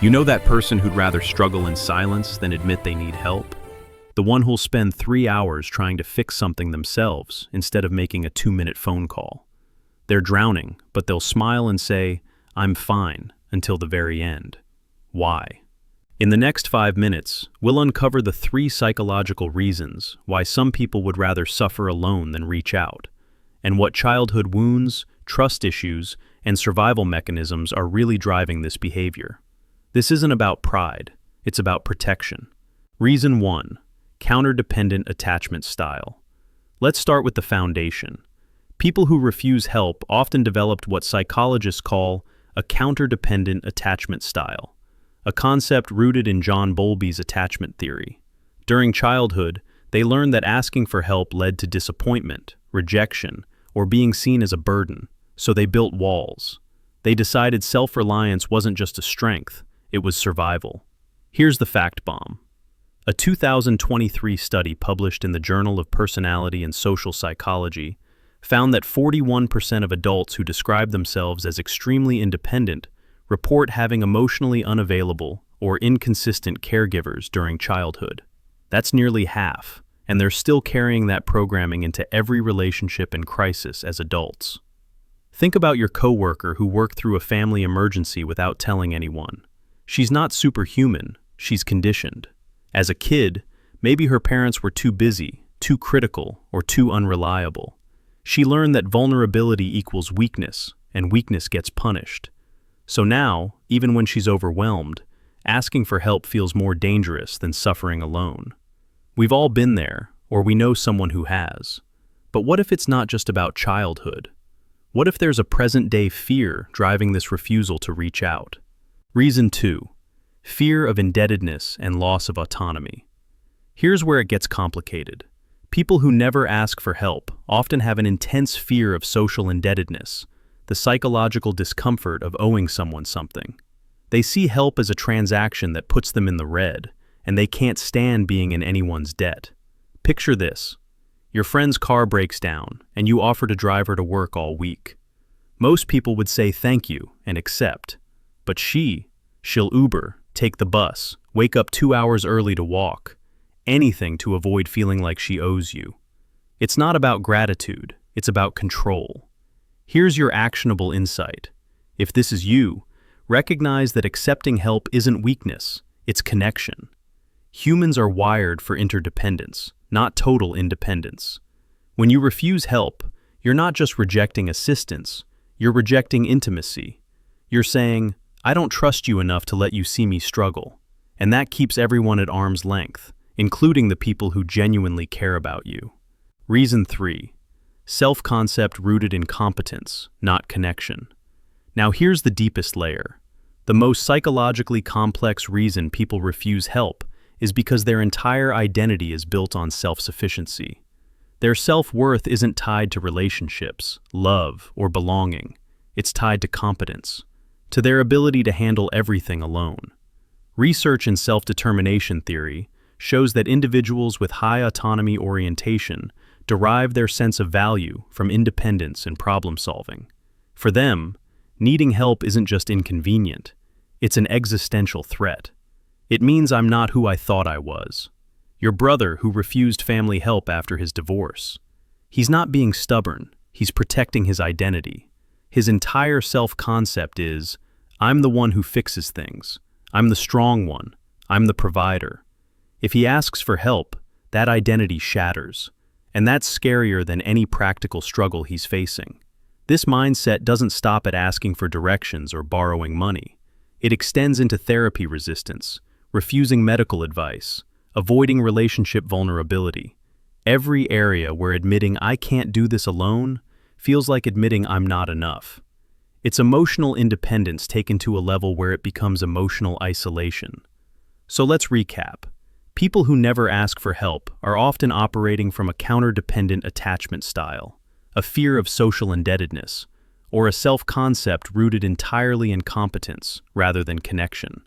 You know that person who'd rather struggle in silence than admit they need help? The one who'll spend 3 hours trying to fix something themselves instead of making a 2-minute phone call. They're drowning, but they'll smile and say, "I'm fine," until the very end. Why? In the next 5 minutes, we'll uncover the 3 psychological reasons why some people would rather suffer alone than reach out, and what childhood wounds, trust issues, and survival mechanisms are really driving this behavior. This isn't about pride, it's about protection. Reason 1, counter-dependent attachment style. Let's start with the foundation. People who refuse help often developed what psychologists call a counter-dependent attachment style, a concept rooted in John Bowlby's attachment theory. During childhood, they learned that asking for help led to disappointment, rejection, or being seen as a burden, so they built walls. They decided self-reliance wasn't just a strength, it was survival. Here's the fact bomb. A 2023 study published in the Journal of Personality and Social Psychology found that 41% of adults who describe themselves as extremely independent report having emotionally unavailable or inconsistent caregivers during childhood. That's nearly half, and they're still carrying that programming into every relationship and crisis as adults. Think about your coworker who worked through a family emergency without telling anyone. She's not superhuman, she's conditioned. As a kid, maybe her parents were too busy, too critical, or too unreliable. She learned that vulnerability equals weakness, and weakness gets punished. So now, even when she's overwhelmed, asking for help feels more dangerous than suffering alone. We've all been there, or we know someone who has. But what if it's not just about childhood? What if there's a present-day fear driving this refusal to reach out? Reason 2, fear of indebtedness and loss of autonomy. Here's where it gets complicated. People who never ask for help often have an intense fear of social indebtedness, the psychological discomfort of owing someone something. They see help as a transaction that puts them in the red, and they can't stand being in anyone's debt. Picture this. Your friend's car breaks down, and you offer to drive her to work all week. Most people would say thank you and accept. But she'll Uber, take the bus, wake up 2 hours early to walk, anything to avoid feeling like she owes you. It's not about gratitude, it's about control. Here's your actionable insight. If this is you, recognize that accepting help isn't weakness, it's connection. Humans are wired for interdependence, not total independence. When you refuse help, you're not just rejecting assistance, you're rejecting intimacy. You're saying, "I don't trust you enough to let you see me struggle." And that keeps everyone at arm's length, including the people who genuinely care about you. Reason 3, self-concept rooted in competence, not connection. Now here's the deepest layer. The most psychologically complex reason people refuse help is because their entire identity is built on self-sufficiency. Their self-worth isn't tied to relationships, love, or belonging. It's tied to competence, to their ability to handle everything alone. Research in self-determination theory shows that individuals with high autonomy orientation derive their sense of value from independence and problem-solving. For them, needing help isn't just inconvenient, it's an existential threat. It means I'm not who I thought I was. Your brother who refused family help after his divorce. He's not being stubborn, he's protecting his identity. His entire self-concept is, I'm the one who fixes things. I'm the strong one. I'm the provider. If he asks for help, that identity shatters. And that's scarier than any practical struggle he's facing. This mindset doesn't stop at asking for directions or borrowing money. It extends into therapy resistance, refusing medical advice, avoiding relationship vulnerability. Every area where admitting I can't do this alone feels like admitting I'm not enough. It's emotional independence taken to a level where it becomes emotional isolation. So let's recap. People who never ask for help are often operating from a counter-dependent attachment style, a fear of social indebtedness, or a self-concept rooted entirely in competence rather than connection.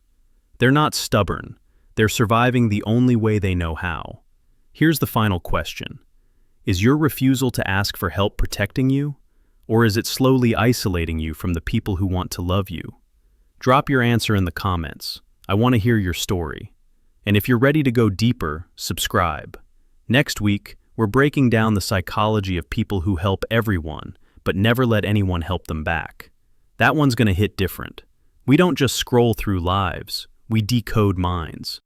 They're not stubborn. They're surviving the only way they know how. Here's the final question. Is your refusal to ask for help protecting you? Or is it slowly isolating you from the people who want to love you? Drop your answer in the comments. I want to hear your story. And if you're ready to go deeper, subscribe. Next week, we're breaking down the psychology of people who help everyone, but never let anyone help them back. That one's going to hit different. We don't just scroll through lives, we decode minds.